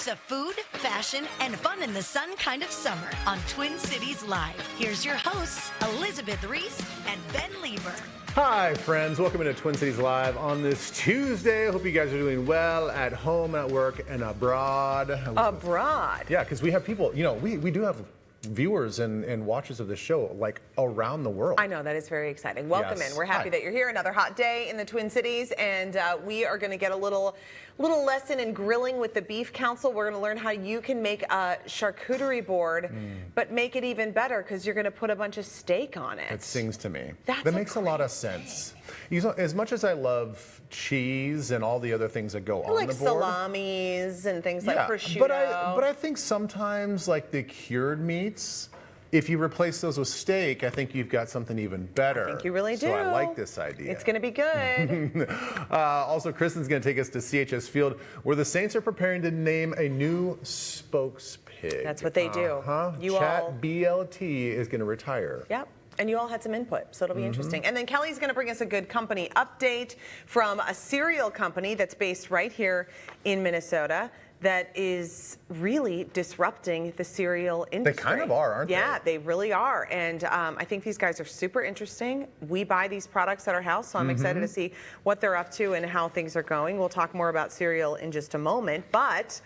It's a food, fashion, and fun in the sun kind of summer on Twin Cities Live. Here's your hosts, Elizabeth Reese and Ben Lieber. Hi, friends. Welcome into Twin Cities Live on this Tuesday. I hope you guys are doing well at home, at work, and abroad. Abroad? Yeah, because we have people, you know, we do have viewers and watchers of the show like around the world. I know, that is very exciting. Welcome in. We're happy that you're here. Another hot day in the Twin Cities, and we are going to get a little lesson in grilling with the Beef Council. We're going to learn how you can make a charcuterie board, but make it even better because you're going to put a bunch of steak on it. It sings to me. That makes a lot of sense. You know, as much as I love cheese and all the other things that go on like the board, salamis and things like prosciutto. But I think sometimes like the cured meats, if you replace those with steak, I think you've got something even better. I think you really do. So I like this idea. It's going to be good. Also, Kristen's going to take us to CHS Field, where the Saints are preparing to name a new spokespig. That's what they do. Chat BLT is going to retire. Yep. And you all had some input, so it'll be interesting. And then Kelly's going to bring us a good company update from a cereal company that's based right here in Minnesota that is really disrupting the cereal industry. They kind of are, aren't they? Yeah, they really are. And I think these guys are super interesting. We buy these products at our house, so I'm excited to see what they're up to and how things are going. We'll talk more about cereal in just a moment. But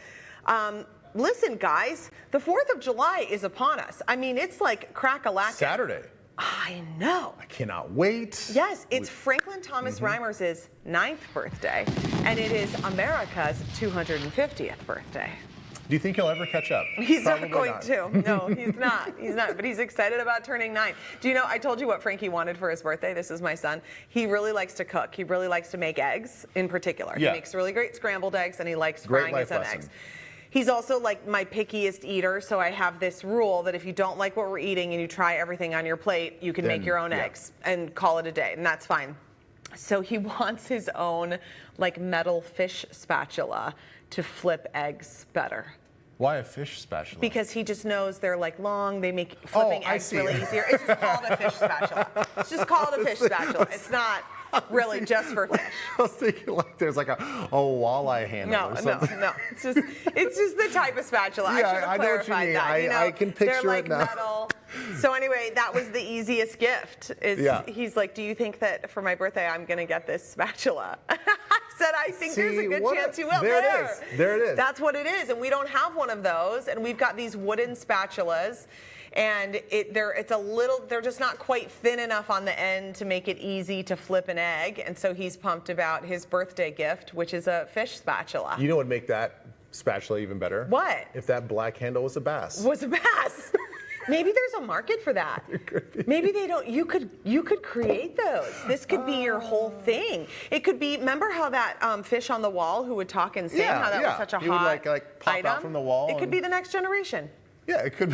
listen, guys, the 4th of July is upon us. I mean, it's like crack-a-lack. Saturday. I know. I cannot wait. Yes, it's Franklin Thomas Reimers' 9th birthday, and it is America's 250th birthday. Do you think he'll ever catch up? He's Probably not going to. No, he's not. He's not. But he's excited about turning 9. Do you know, I told you what Frankie wanted for his birthday. This is my son. He really likes to cook. He really likes to make eggs in particular. Yeah. He makes really great scrambled eggs, and he likes frying his own eggs. He's also like my pickiest eater, so I have this rule that if you don't like what we're eating and you try everything on your plate, you can make your own eggs and call it a day, and that's fine. So he wants his own like metal fish spatula to flip eggs better. Why a fish spatula? Because he just knows they're like long, they make flipping eggs really easier. It's just called a fish spatula. It's just called a fish spatula. It's not really just for fish. I was thinking like there's like a walleye handle or something. No. It's just the type of spatula. Yeah, I should have clarified know what you mean. that. You know, I can picture they're like it now. Metal. So anyway, that was the easiest gift. He's like, do you think that for my birthday I'm going to get this spatula? I said, I think there's a good chance you will. There it is. There it is. That's what it is. And we don't have one of those. And we've got these wooden spatulas. And they're just not quite thin enough on the end to make it easy to flip an egg. And so he's pumped about his birthday gift, which is a fish spatula. You know what would make that spatula even better? What? If that black handle was a bass. Was a bass. Maybe there's a market for that. Maybe they don't. You could create those. This could be your whole thing. It could be. Remember how that fish on the wall who would talk and sing? How that was such a he hot would like pop item? out from the wall. It could be the next generation. Yeah, it could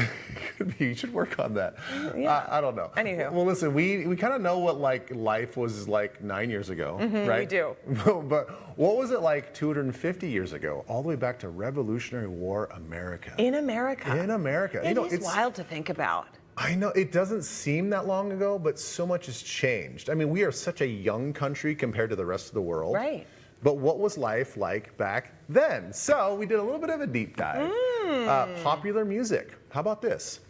be. You should work on that. Yeah. I don't know. Anywho. Well, listen, we kind of know what like life was like 9 years ago, right? We do. But what was it like 250 years ago, all the way back to Revolutionary War America? In America. In America. It's wild to think about. I know, it doesn't seem that long ago, but so much has changed. I mean, we are such a young country compared to the rest of the world. Right. But what was life like back then? So we did a little bit of a deep dive. Popular music. How about this?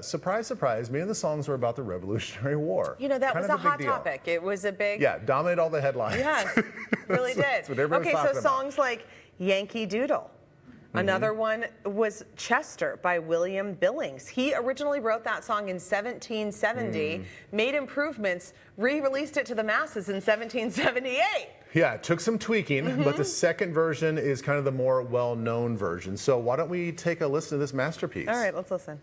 Surprise, surprise, many of the songs were about the Revolutionary War. You know, that Kind was of a hot big deal. topic. It was a big... Yeah, dominate all the headlines. Yes, really did. That's what everyone's okay, so talking about. songs like Yankee Doodle. Another one was Chester by William Billings. He originally wrote that song in 1770, made improvements, re-released it to the masses in 1778. Yeah, it took some tweaking, but the second version is kind of the more well-known version. So why don't we take a listen to this masterpiece? All right, let's listen.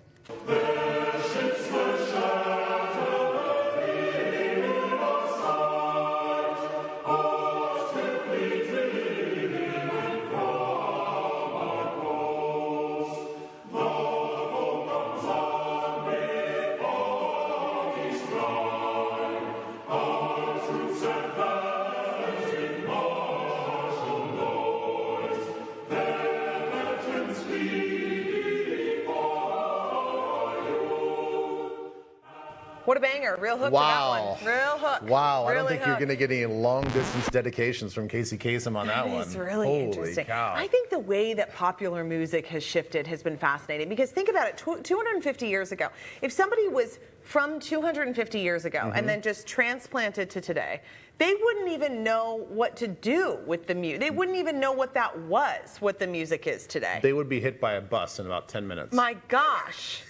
What a banger. Real hook Wow. to that one. Real hook. Wow, I don't Really think you're hook. going to get any long-distance dedications from Casey Kasem on that one. It's really Holy interesting. cow. I think the way that popular music has shifted has been fascinating because think about it, 250 years ago, if somebody was from 250 years ago and then just transplanted to today, they wouldn't even know what to do with the music. They wouldn't even know what that was, what the music is today. They would be hit by a bus in about 10 minutes. My gosh.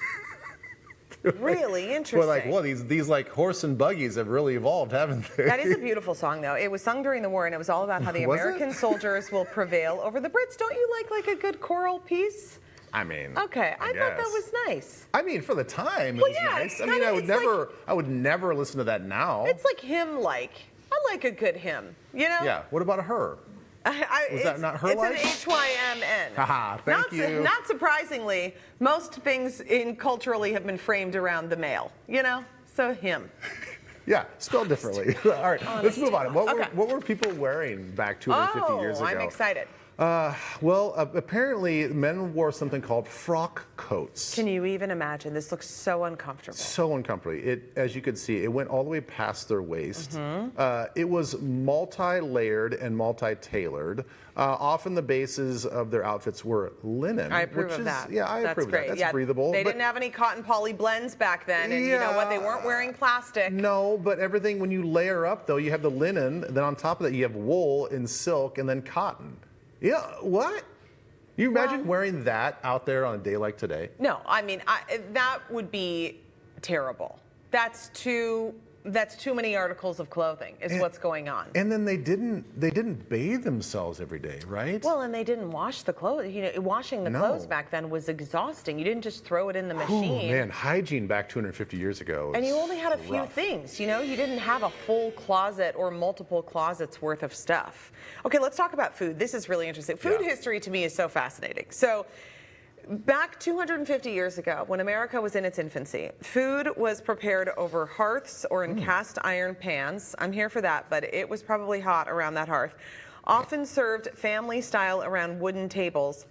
Really interesting. We're like, well, these like horse and buggies have really evolved, haven't they? That is a beautiful song, though. It was sung during the war, and it was all about how the Was it? American soldiers will prevail over the Brits. Don't you like a good choral piece? I mean, Okay, I thought that guess. was nice. I mean, for the time, it Well, was yeah, nice. it's I mean, kinda- I would never listen to that now. It's like hymn-like. I like a good hymn, you know? Yeah. What about her? Was that not her It's like? an H-Y-M-N. Haha, thank you. Not surprisingly, most things culturally have been framed around the male, you know? So hymn. Yeah, spelled differently. All right, let's move on. Okay. What were people wearing back 250 years ago? I'm excited. Well, apparently men wore something called frock coats. Can you even imagine? This looks so uncomfortable. So uncomfortable. As you could see, it went all the way past their waist. Mm-hmm. It was multi-layered and multi-tailored. Often the bases of their outfits were linen. I approve which of is, that. Yeah, I That's approve great. of that. That's breathable. They but didn't have any cotton poly blends back then, and you know what? They weren't wearing plastic. No, but everything, when you layer up, though, you have the linen, then on top of that, you have wool and silk, and then cotton. Yeah, what? You imagine Well- wearing that out there on a day like today? No, I mean that would be terrible. That's too many articles of clothing is what's going on. And then they didn't bathe themselves every day, right? Well, and they didn't wash the clothes. You know, washing the No. clothes back then was exhausting. You didn't just throw it in the machine. Oh, man, hygiene back 250 years ago. And you is only had a few rough. things, you know? You didn't have a full closet or multiple closets worth of stuff. Okay, let's talk about food. This is really interesting. Food Yeah. history to me is so fascinating. So, back 250 years ago, when America was in its infancy, food was prepared over hearths or in cast iron pans. I'm here for that, but it was probably hot around that hearth. Often served family style around wooden tables.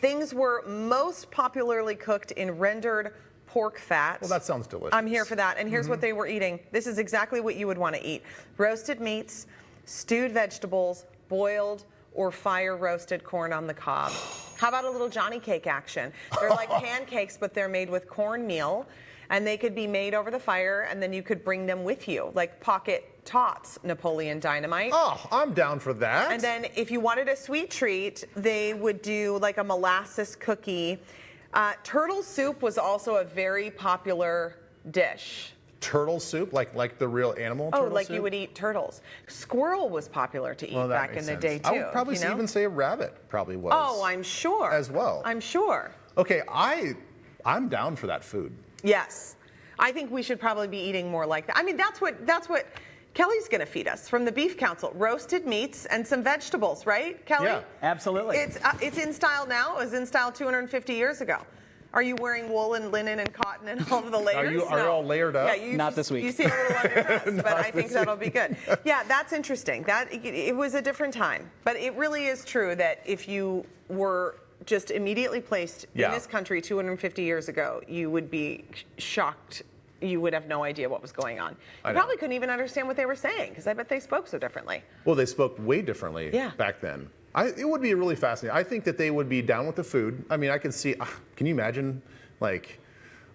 Things were most popularly cooked in rendered pork fat. Well, that sounds delicious. I'm here for that. And here's what they were eating. This is exactly what you would want to eat. Roasted meats, stewed vegetables, boiled or fire roasted corn on the cob. How about a little Johnny cake action? They're like pancakes, but they're made with cornmeal, and they could be made over the fire, and then you could bring them with you, like pocket tots, Napoleon Dynamite. Oh, I'm down for that. And then if you wanted a sweet treat, they would do like a molasses cookie. Turtle soup was also a very popular dish. Turtle soup, like the real animal Oh, turtle like soup? you would eat turtles. Squirrel was popular to eat Well, that back in makes the sense. day too. I would probably you know? even say a rabbit probably was. Oh, I'm sure. As well. I'm sure. Okay, I'm down for that food. Yes. I think we should probably be eating more like that. I mean, that's what Kelly's going to feed us from the Beef Council. Roasted meats and some vegetables, right, Kelly? Yeah. Absolutely. It's in style now. It was in style 250 years ago. Are you wearing wool and linen and cotton and all of the layers? you all layered up? Yeah, you Not this week. You seem a little underdressed, but I think this that'll be good. Yeah, that's interesting. It was a different time, but it really is true that if you were just immediately placed Yeah. in this country 250 years ago, you would be shocked. You would have no idea what was going on. I You know. probably couldn't even understand what they were saying because I bet they spoke so differently. Well, they spoke way differently Yeah. back then. It would be really fascinating. I think that they would be down with the food. I mean, I can see, can you imagine, like,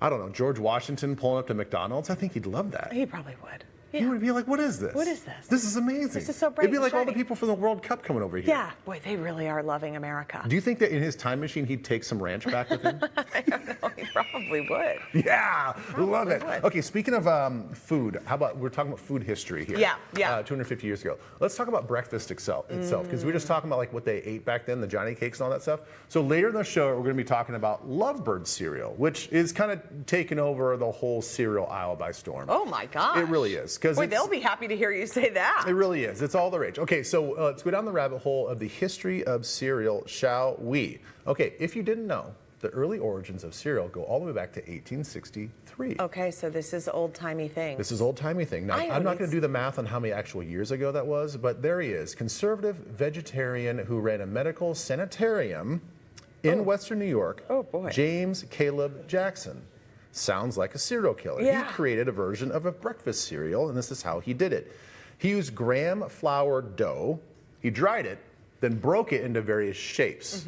I don't know, George Washington pulling up to McDonald's? I think he'd love that. He probably would. He would be like, what is this? What is this? This is amazing. This is so bright It'd be and like all the shiny. people from the World Cup coming over here. Yeah, boy, they really are loving America. Do you think that in his time machine he'd take some ranch back with him? I don't know. He probably would. Yeah, love it. would. Okay, speaking of food, how about we're talking about food history here? Yeah. 250 years ago. Let's talk about breakfast itself, because we were just talking about like what they ate back then, the Johnny cakes and all that stuff. So later in the show, we're going to be talking about Lovebird cereal, which is kind of taking over the whole cereal aisle by storm. Oh my gosh. It really is, because Boy, they'll be happy to hear you say that. it really is. It's all the rage. Okay, so let's go down the rabbit hole of the history of cereal, shall we? Okay, if you didn't know, the early origins of cereal go all the way back to 1863. Okay, so this is old-timey thing. This is old-timey thing. Now, I I'm not always- going to do the math on how many actual years ago that was, but there he is, conservative vegetarian who ran a medical sanitarium in Western New York. Oh, boy. James Caleb Jackson. sounds like a cereal killer. Yeah. He created a version of a breakfast cereal, and this is how he did it. He used graham flour dough, he dried it, then broke it into various shapes.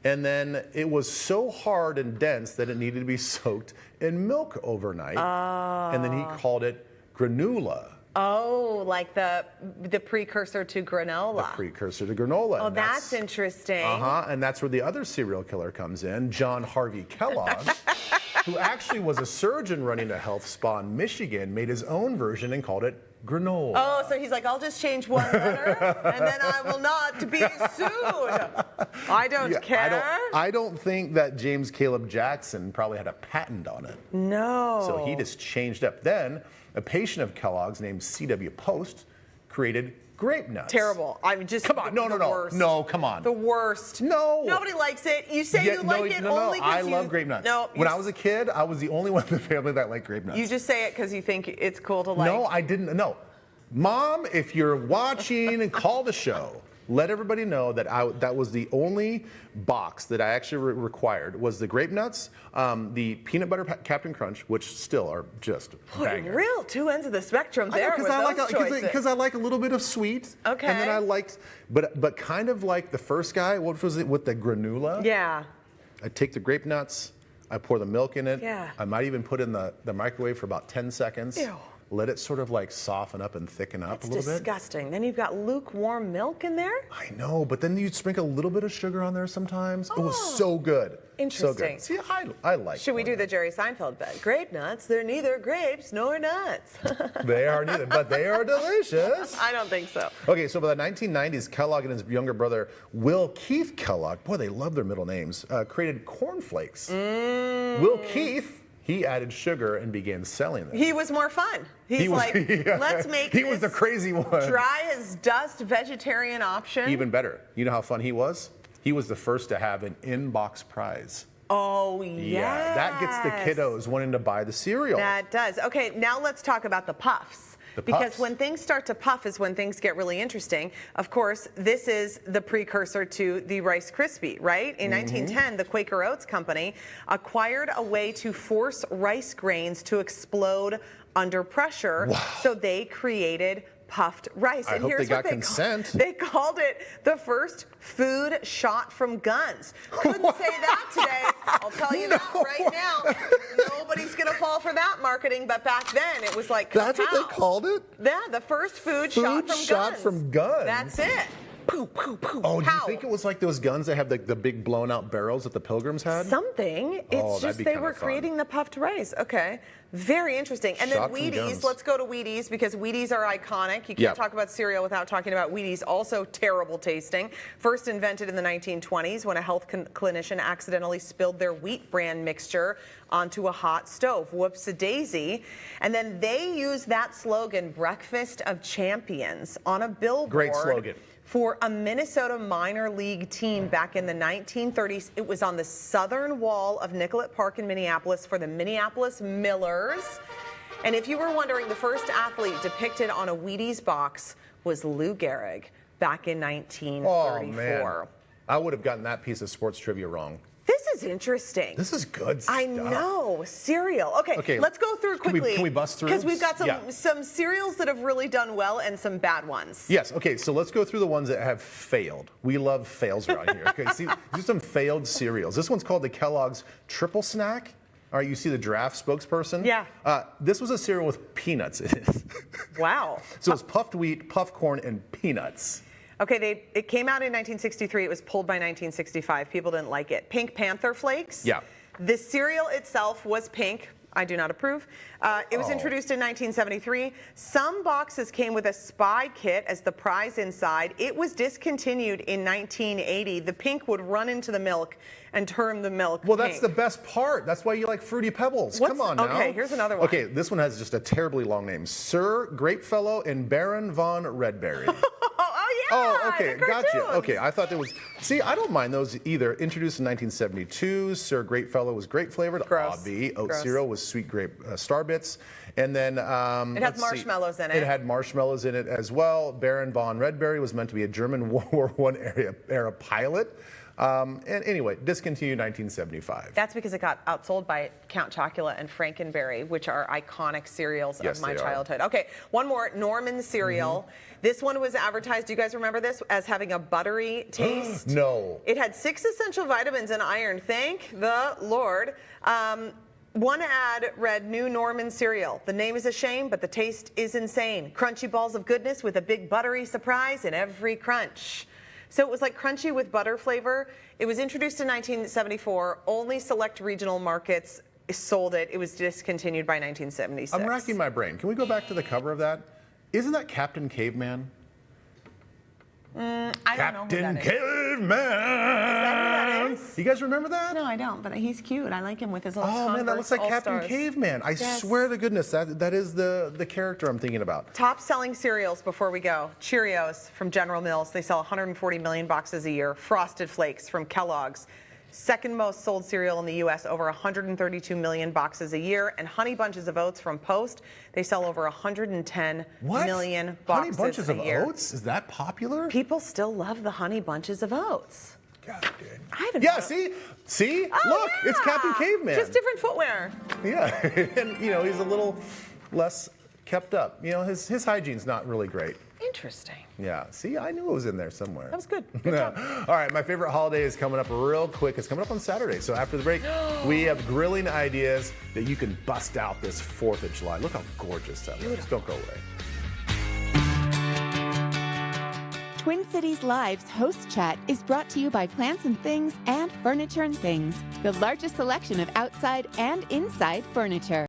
And then it was so hard and dense that it needed to be soaked in milk overnight. And then he called it granola. Oh, like the precursor to granola. The precursor to granola. Oh, And that's interesting. and that's where the other serial killer comes in, John Harvey Kellogg, who actually was a surgeon running a health spa in Michigan, made his own version and called it granola. Oh, so he's like, I'll just change one letter, and then I will not be sued. I don't care. I don't think that James Caleb Jackson probably had a patent on it. No. So he just changed up. Then a patient of Kellogg's named C.W. Post created grape nuts. Terrible. I'm just Come on, no, worst. No, come on. The worst. No. Nobody likes it. You say you like it only because I love grape nuts. No. When I was a kid, I was the only one in the family that liked grape nuts. You just say it because you think it's cool to like. No, I didn't. No. Mom, if you're watching, call the show. Let everybody know that that was the only box that I actually required was the grape nuts, the peanut butter Captain Crunch, which still are just bangers. Real two ends of the spectrum there with those choices. Because I like a little bit of sweet. Okay. And then I liked, but kind of like the first guy. What was it with the granola? Yeah. I take the grape nuts, I pour the milk in it. Yeah. I might even put it in the microwave for about 10 seconds. Ew. Let it sort of like soften up and thicken up a little bit. That's disgusting. Then you've got lukewarm milk in there? I know, but then you'd sprinkle a little bit of sugar on there sometimes. It was so good. Interesting. So good. See, I like Should we do the Jerry Seinfeld bit? Grape nuts, they're neither grapes nor nuts. They are neither, but they are delicious. I don't think so. Okay, so by the 1990s, Kellogg and his younger brother, Will Keith Kellogg, boy, they love their middle names, created cornflakes. Will Keith, he added sugar and began selling them. He was more fun. He's like, let's make He was the crazy one. dry as dust vegetarian option. Even better. You know how fun he was? He was the first to have an in-box prize. Oh, yes. Yeah, that gets the kiddos wanting to buy the cereal. That does. Okay, now let's talk about the puffs. Because when things start to puff is when things get really interesting. Of course, this is the precursor to the Rice Krispie, right? In 1910, the Quaker Oats Company acquired a way to force rice grains to explode under pressure. Wow. So they created puffed rice. I and hope here's they what got consent. They called it the first food shot from guns. Couldn't say that today. I'll tell you that right now. Nobody's going to fall for that marketing, but back then it was like, that's what they called it? Yeah, the first food shot from guns. That's it. Poo, poo, poo. Oh, do you think it was like those guns that have the big blown out barrels that the Pilgrims had? Something. It's just they were creating the puffed rice. Okay. Very interesting. And then Wheaties. Let's go to Wheaties because Wheaties are iconic. You can't talk about cereal without talking about Wheaties. Also terrible tasting. First invented in the 1920s when a health clinician accidentally spilled their wheat bran mixture onto a hot stove. Whoops-a-daisy. And then they used that slogan, Breakfast of Champions, on a billboard. Great slogan. For a Minnesota minor league team back in the 1930s. It was on the southern wall of Nicollet Park in Minneapolis for the Minneapolis Millers. And if you were wondering, the first athlete depicted on a Wheaties box was Lou Gehrig back in 1934. Oh, man. I would have gotten that piece of sports trivia wrong. This is interesting. This is good stuff. I know. Cereal. Okay, let's go through quickly. Can we bust through? Because we've got some cereals that have really done well and some bad ones. Yes. Okay, so let's go through the ones that have failed. We love fails around here. Okay, see, these are some failed cereals. This one's called the Kellogg's Triple Snack. All right, you see the draft spokesperson? Yeah. This was a cereal with peanuts in it. Wow. So it's puffed wheat, puffed corn, and peanuts. Okay, it came out in 1963. It was pulled by 1965. People didn't like it. Pink Panther Flakes. Yeah. The cereal itself was pink. I do not approve. It was introduced in 1973. Some boxes came with a spy kit as the prize inside. It was discontinued in 1980. The pink would run into the milk and turn the milk pink. That's the best part. That's why you like Fruity Pebbles. Come on now. Okay, here's another one. Okay, this one has just a terribly long name. Sir Grapefellow and Baron von Redberry. Oh, okay, gotcha. Okay, I thought there was. See, I don't mind those either. Introduced in 1972, Sir Grapefellow was grape flavored. Gross. Obvi. Oat cereal was sweet grape Star Bits, and then it has marshmallows in it. It had marshmallows in it as well. Baron von Redberry was meant to be a German World War I era pilot. And anyway, discontinued 1975. That's because it got outsold by Count Chocula and Frankenberry, which are iconic cereals Yes, of my they are. childhood. Okay, one more, Norman cereal. This one was advertised, do you guys remember this, as having a buttery taste? No. It had 6 essential vitamins and iron, thank the Lord. One ad read, new Norman cereal. The name is a shame, but the taste is insane. Crunchy balls of goodness with a big buttery surprise in every crunch. So it was like crunchy with butter flavor. It was introduced in 1974. Only select regional markets sold it. It was discontinued by 1976. I'm racking my brain. Can we go back to the cover of that? Isn't that Captain Caveman? I don't know who that is. Caveman! that is? You guys remember that? No, I don't, but he's cute. I like him with his little Oh man, that looks like Captain All-Stars. Caveman. I Yes. swear to goodness, that is the character I'm thinking about. Top selling cereals before we go. Cheerios from General Mills. They sell 140 million boxes a year. Frosted Flakes from Kellogg's. Second most sold cereal in the U.S., over 132 million boxes a year. And Honey Bunches of Oats from Post. They sell over 110 What? million Honey boxes Bunches a of year. Oats? Is that popular? People still love the Honey Bunches of Oats. God dang. I haven't. Yeah, see? Oh, Look, it's yeah. Captain Caveman. Just different footwear. Yeah, and he's a little less kept up. His hygiene's not really great. Interesting. Yeah, see, I knew it was in there somewhere. That was good. Good job. All right, my favorite holiday is coming up real quick. It's coming up on Saturday. So after the break, we have grilling ideas that you can bust out this 4th of July. Look how gorgeous that looks. Don't go away. Twin Cities Live's host chat is brought to you by Plants and Things and Furniture and Things, the largest selection of outside and inside furniture.